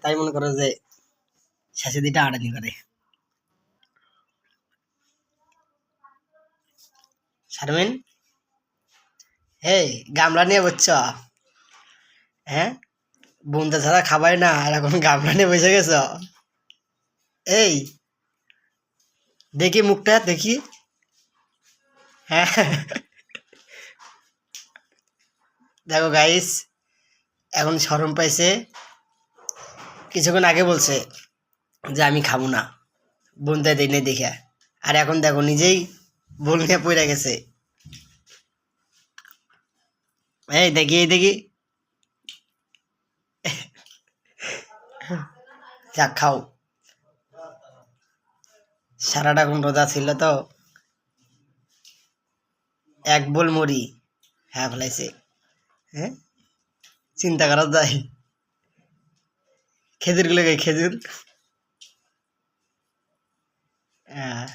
তাই মনে করো যে শেষে দিটা আড়ানি করে শারমিন। এই গামলা নিয়ে বসছ? হ্যাঁ, বুনতে ছাড়া খাবাই না আর এখন গামলা নিয়ে বসে গেছ? এই দেখি মুখটা দেখি। হ্যাঁ, দেখো গাইস, এখন শরম পাইছে। কিছুক্ষণ আগে বলছে যে আমি খাবো না, বুনতে দিই না দেখে, আর এখন দেখো নিজেই ভুল নিয়ে পড়ে গেছে। এই দেখি, এই দেখি, যা খাও। সারাটা এখন রোজা ছিল তো, এক বোল মুড়ি হ্যাঁ ফেলাইছে। হ্যাঁ, চিন্তা করা যায়? খেজুর গুলো খেজুর। হ্যাঁ।